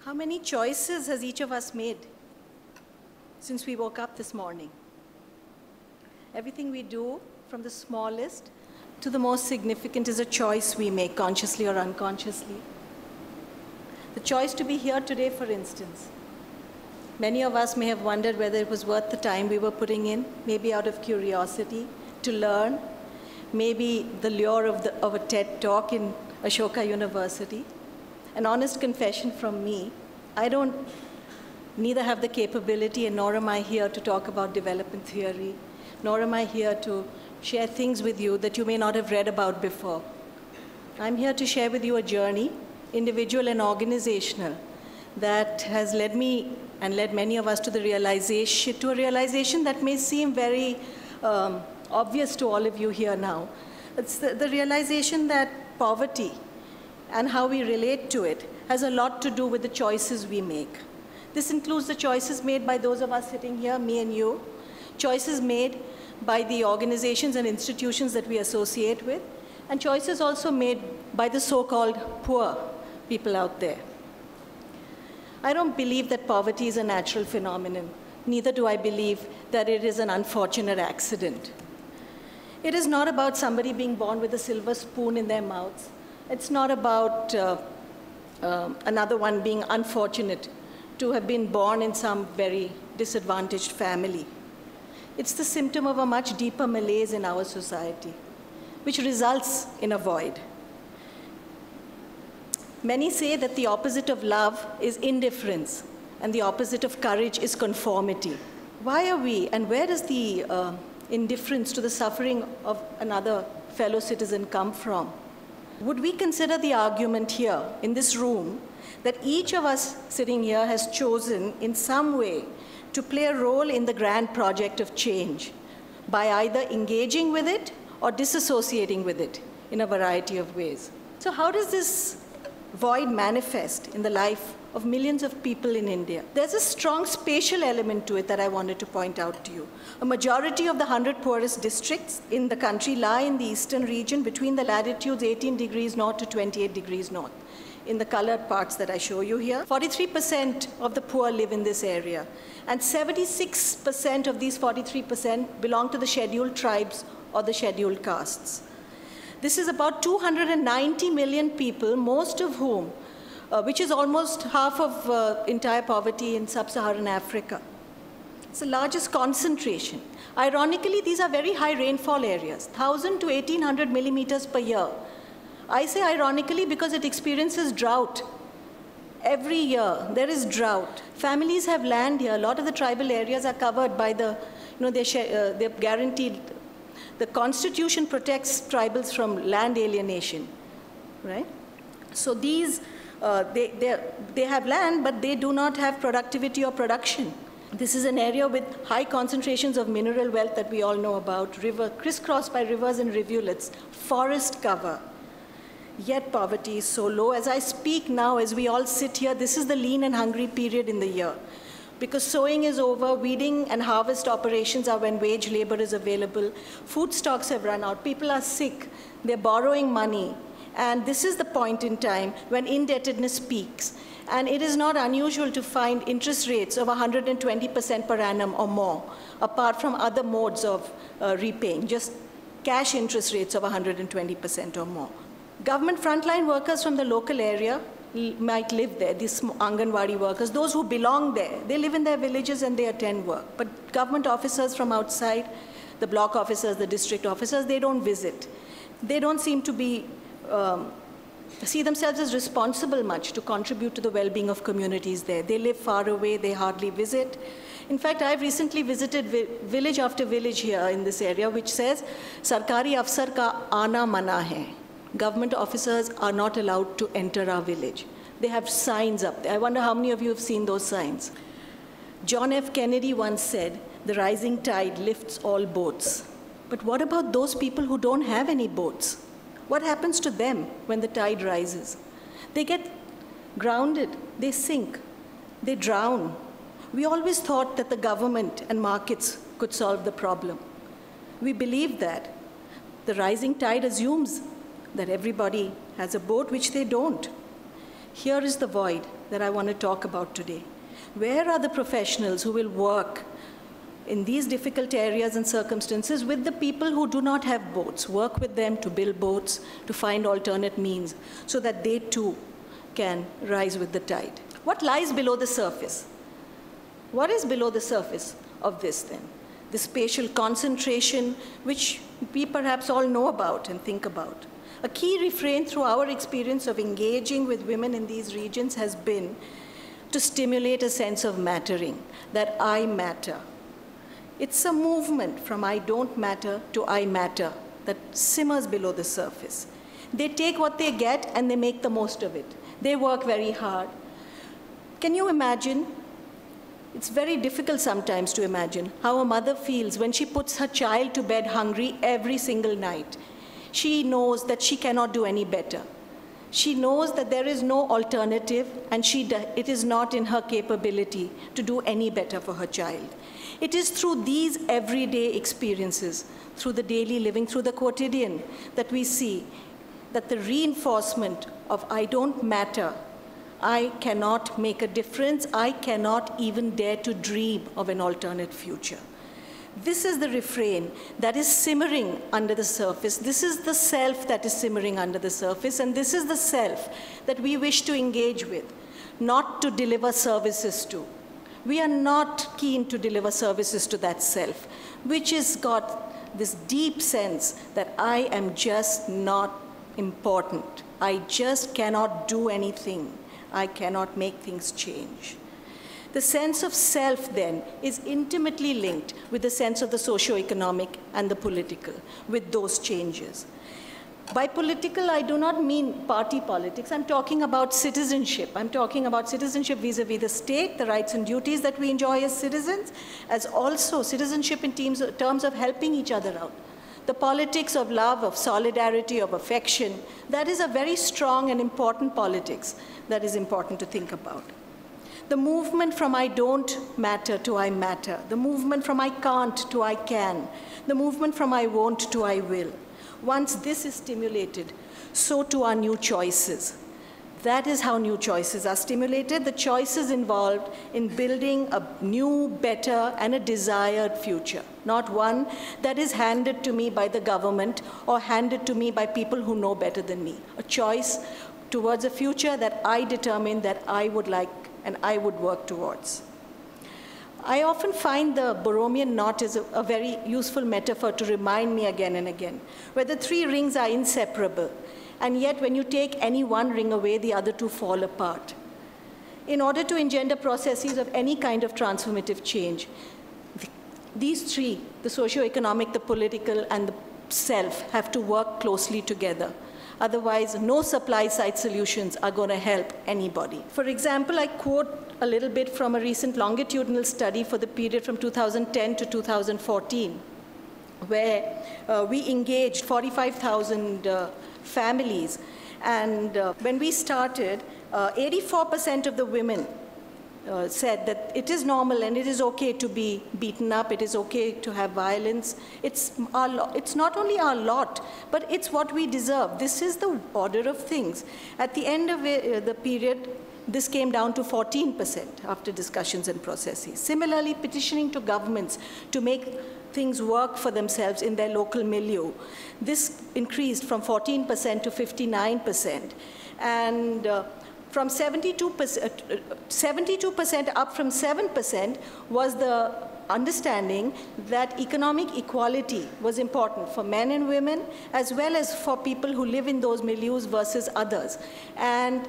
How many choices has each of us made since we woke up this morning? Everything we do, from the smallest to the most significant, is a choice we make, consciously or unconsciously. The choice to be here today, for instance. Many of us may have wondered whether it was worth the time we were putting in, maybe out of curiosity, to learn, maybe the lure of a TED talk in Ashoka University. An honest confession from me, I neither have the capability and nor am I here to talk about development theory, nor am I here to share things with you that you may not have read about before. I'm here to share with you a journey, individual and organizational, that has led me and led many of us to a realization that may seem very obvious to all of you here now. It's the realization that poverty and how we relate to it has a lot to do with the choices we make. This includes the choices made by those of us sitting here, me and you, choices made by the organizations and institutions that we associate with, and choices also made by the so-called poor people out there. I don't believe that poverty is a natural phenomenon. Neither do I believe that it is an unfortunate accident. It is not about somebody being born with a silver spoon in their mouths. It's not about another one being unfortunate to have been born in some very disadvantaged family. It's the symptom of a much deeper malaise in our society, which results in a void. Many say that the opposite of love is indifference, and the opposite of courage is conformity. Why are we, and where does the indifference to the suffering of another fellow citizen come from? Would we consider the argument here, in this room, that each of us sitting here has chosen in some way to play a role in the grand project of change by either engaging with it or disassociating with it in a variety of ways? So how does this void manifest in the life of millions of people in India? There's a strong spatial element to it that I wanted to point out to you. A majority of the 100 poorest districts in the country lie in the eastern region between the latitudes 18 degrees north to 28 degrees north, in the colored parts that I show you here. 43% of the poor live in this area, and 76% of these 43% belong to the scheduled tribes or the scheduled castes. This is about 290 million people, most of whom, which is almost half of entire poverty in sub-Saharan Africa. It's the largest concentration. Ironically, these are very high rainfall areas, 1,000 to 1,800 millimeters per year. I say ironically because it experiences drought. Every year, there is drought. Families have land here. A lot of the tribal areas are covered by they're guaranteed. The Constitution protects tribals from land alienation, right? So these, they have land, but they do not have productivity or production. This is an area with high concentrations of mineral wealth that we all know about, crisscrossed by rivers and rivulets, forest cover. Yet poverty is so low. As I speak now, as we all sit here, this is the lean and hungry period in the year. Because sowing is over, weeding and harvest operations are when wage labor is available. Food stocks have run out. People are sick. They're borrowing money. And this is the point in time when indebtedness peaks. And it is not unusual to find interest rates of 120% per annum or more, apart from other modes of repaying, just cash interest rates of 120% or more. Government frontline workers from the local area might live there, these Anganwadi workers, those who belong there. They live in their villages and they attend work. But government officers from outside, the block officers, the district officers, they don't visit. They don't seem to see themselves as responsible much to contribute to the well-being of communities there. They live far away, they hardly visit. In fact, I've recently visited village after village here in this area, which says, Sarkari Afsar ka aana mana hai. Government officers are not allowed to enter our village. They have signs up there. I wonder how many of you have seen those signs. John F. Kennedy once said, the rising tide lifts all boats. But what about those people who don't have any boats? What happens to them when the tide rises? They get grounded, they sink, they drown. We always thought that the government and markets could solve the problem. We believe that. The rising tide assumes that everybody has a boat, which they don't. Here is the void that I want to talk about today. Where are the professionals who will work in these difficult areas and circumstances with the people who do not have boats, work with them to build boats, to find alternate means, so that they too can rise with the tide? What lies below the surface? What is below the surface of this then? The spatial concentration, which we perhaps all know about and think about. A key refrain through our experience of engaging with women in these regions has been to stimulate a sense of mattering, that I matter. It's a movement from I don't matter to I matter that simmers below the surface. They take what they get and they make the most of it. They work very hard. Can you imagine? It's very difficult sometimes to imagine how a mother feels when she puts her child to bed hungry every single night. She knows that she cannot do any better. She knows that there is no alternative, and it is not in her capability to do any better for her child. It is through these everyday experiences, through the daily living, through the quotidian, that we see that the reinforcement of I don't matter, I cannot make a difference, I cannot even dare to dream of an alternate future. This is the refrain that is simmering under the surface. This is the self that is simmering under the surface, and this is the self that we wish to engage with, not to deliver services to. We are not keen to deliver services to that self, which has got this deep sense that I am just not important. I just cannot do anything. I cannot make things change. The sense of self, then, is intimately linked with the sense of the socio-economic and the political, with those changes. By political, I do not mean party politics. I'm talking about citizenship. I'm talking about citizenship vis-a-vis the state, the rights and duties that we enjoy as citizens, as also citizenship in terms of helping each other out. The politics of love, of solidarity, of affection, that is a very strong and important politics that is important to think about. The movement from I don't matter to I matter. The movement from I can't to I can. The movement from I won't to I will. Once this is stimulated, so too are new choices. That is how new choices are stimulated. The choices involved in building a new, better, and a desired future. Not one that is handed to me by the government or handed to me by people who know better than me. A choice towards a future that I determine that I would like and I would work towards. I often find the Borromean knot is a very useful metaphor to remind me again and again, where the three rings are inseparable, and yet when you take any one ring away, the other two fall apart. In order to engender processes of any kind of transformative change, these three, the socio-economic, the political, and the self, have to work closely together. Otherwise, no supply-side solutions are going to help anybody. For example, I quote a little bit from a recent longitudinal study for the period from 2010 to 2014, where we engaged 45,000 families. And when we started, 84% of the women said that it is normal and it is okay to be beaten up, it is okay to have violence. It's not only our lot, but it's what we deserve. This is the order of things. At the end of the period, this came down to 14% after discussions and processes. Similarly, petitioning to governments to make things work for themselves in their local milieu. This increased from 14% to 59%. And from 72% up from 7% was the understanding that economic equality was important for men and women, as well as for people who live in those milieus versus others. And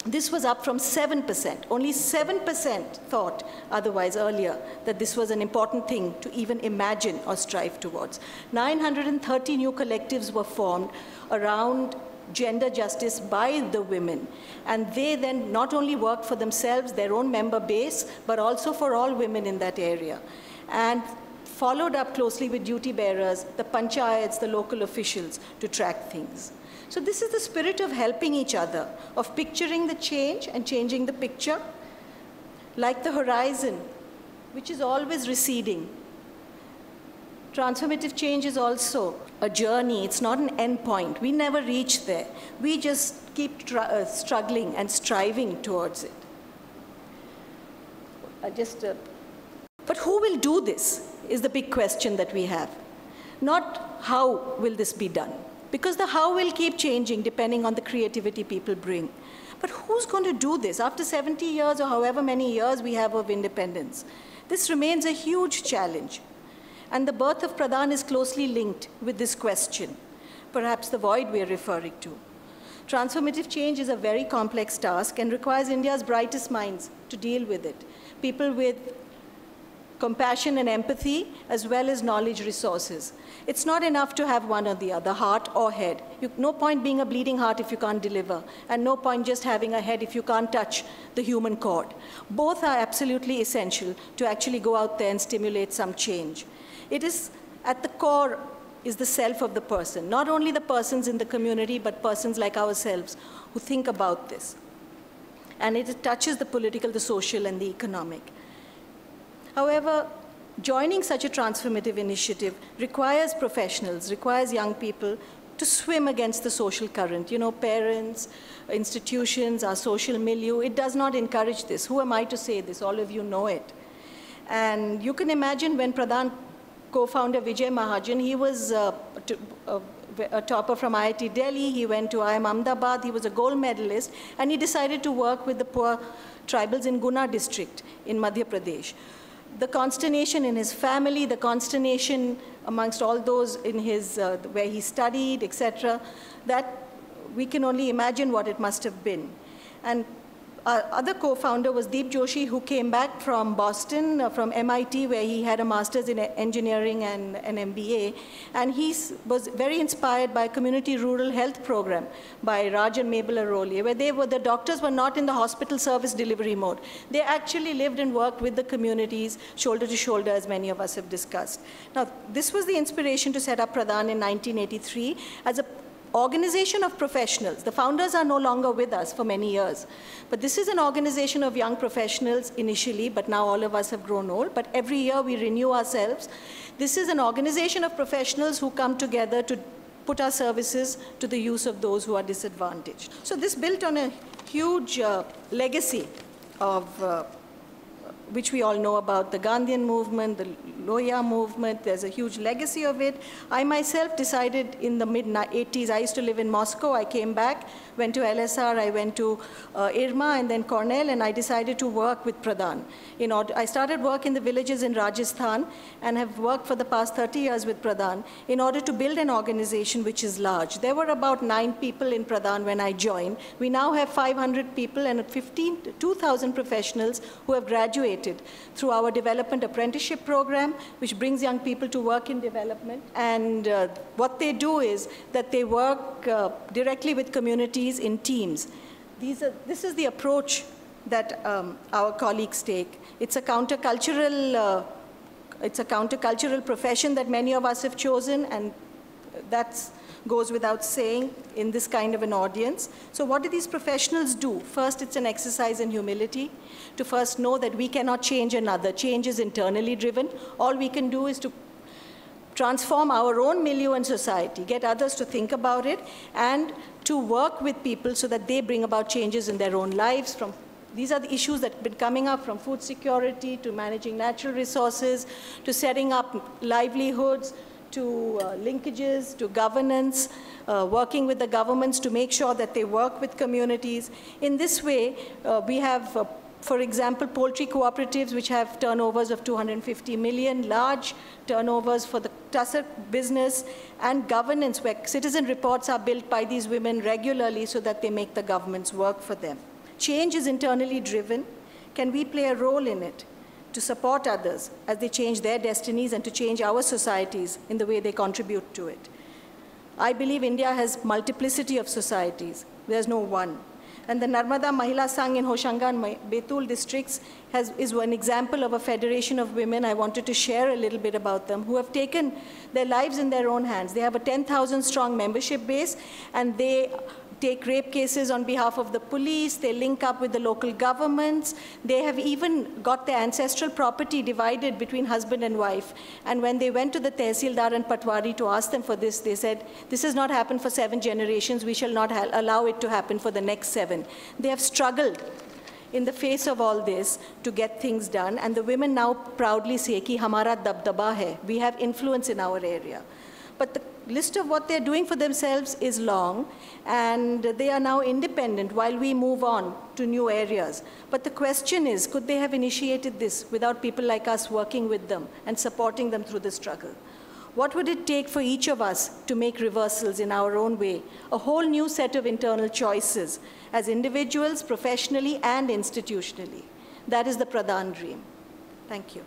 this was up from 7%. Only 7% thought otherwise earlier that this was an important thing to even imagine or strive towards. 930 new collectives were formed around gender justice by the women. And they then not only worked for themselves, their own member base, but also for all women in that area. And followed up closely with duty bearers, the panchayats, the local officials, to track things. So this is the spirit of helping each other, of picturing the change and changing the picture, like the horizon, which is always receding. Transformative change is also a journey. It's not an end point. We never reach there. We just keep struggling and striving towards it. But who will do this is the big question that we have. Not how will this be done, because the how will keep changing depending on the creativity people bring. But who's going to do this after 70 years or however many years we have of independence? This remains a huge challenge. And the birth of Pradan is closely linked with this question, perhaps the void we are referring to. Transformative change is a very complex task and requires India's brightest minds to deal with it. People with compassion and empathy, as well as knowledge resources. It's not enough to have one or the other, heart or head. No point being a bleeding heart if you can't deliver, and no point just having a head if you can't touch the human cord. Both are absolutely essential to actually go out there and stimulate some change. It is at the core is the self of the person, not only the persons in the community, but persons like ourselves who think about this. And it touches the political, the social, and the economic. However, joining such a transformative initiative requires professionals, requires young people to swim against the social current. You know, parents, institutions, our social milieu, it does not encourage this. Who am I to say this? All of you know it. And you can imagine when Pradan co-founder Vijay Mahajan, he was a topper from IIT Delhi, he went to IIM Ahmedabad, he was a gold medalist, and he decided to work with the poor tribals in Guna district in Madhya Pradesh. The consternation in his family, the consternation amongst all those in his, where he studied, etc., that we can only imagine what it must have been. And our other co-founder was Deep Joshi, who came back from Boston, from MIT, where he had a master's in engineering and an MBA. And he was very inspired by a community rural health program by Raj and Mabel Arole, where the doctors were not in the hospital service delivery mode. They actually lived and worked with the communities, shoulder to shoulder, as many of us have discussed. Now, this was the inspiration to set up Pradan in 1983 as an organization of professionals. The founders are no longer with us for many years. But this is an organization of young professionals initially, but now all of us have grown old. But every year we renew ourselves. This is an organization of professionals who come together to put our services to the use of those who are disadvantaged. So this built on a huge legacy of which we all know about, the Gandhian movement, the Loya movement. There's a huge legacy of it. I myself decided in the mid-80s, I used to live in Moscow. I came back, went to LSR, I went to IRMA and then Cornell, and I decided to work with Pradan. I started work in the villages in Rajasthan and have worked for the past 30 years with Pradan in order to build an organization which is large. There were about 9 people in Pradan when I joined. We now have 500 people and 2,000 professionals who have graduated through our development apprenticeship program, which brings young people to work in development. And what they do is that they work directly with communities in teams. This is the approach that our colleagues take. It's a countercultural profession that many of us have chosen, and that goes without saying in this kind of an audience. So what do these professionals do? First, it's an exercise in humility, to first know that we cannot change another. Change is internally driven. All we can do is to transform our own milieu and society, get others to think about it, and to work with people so that they bring about changes in their own lives. These are the issues that have been coming up, from food security to managing natural resources, to setting up livelihoods, to linkages, to governance, working with the governments to make sure that they work with communities. In this way, we have, for example, poultry cooperatives, which have turnovers of 250 million, large turnovers for the tusser business, and governance, where citizen reports are built by these women regularly so that they make the governments work for them. Change is internally driven. Can we play a role in it to support others as they change their destinies and to change our societies in the way they contribute to it? I believe India has multiplicity of societies. There's no one. And the Narmada Mahila Sangh in Hoshanga and Betul districts is one example of a federation of women. I wanted to share a little bit about them, who have taken their lives in their own hands. They have a 10,000 strong membership base, and they take rape cases on behalf of the police, they link up with the local governments, they have even got their ancestral property divided between husband and wife. And when they went to the Tehsildar and Patwari to ask them for this, they said, this has not happened for 7 generations, we shall not allow it to happen for the next 7. They have struggled in the face of all this to get things done, and the women now proudly say, ki hamara dabdaba hai, we have influence in our area. But the list of what they're doing for themselves is long, and they are now independent while we move on to new areas. But the question is, could they have initiated this without people like us working with them and supporting them through the struggle? What would it take for each of us to make reversals in our own way, a whole new set of internal choices as individuals, professionally, and institutionally? That is the Pradan dream. Thank you.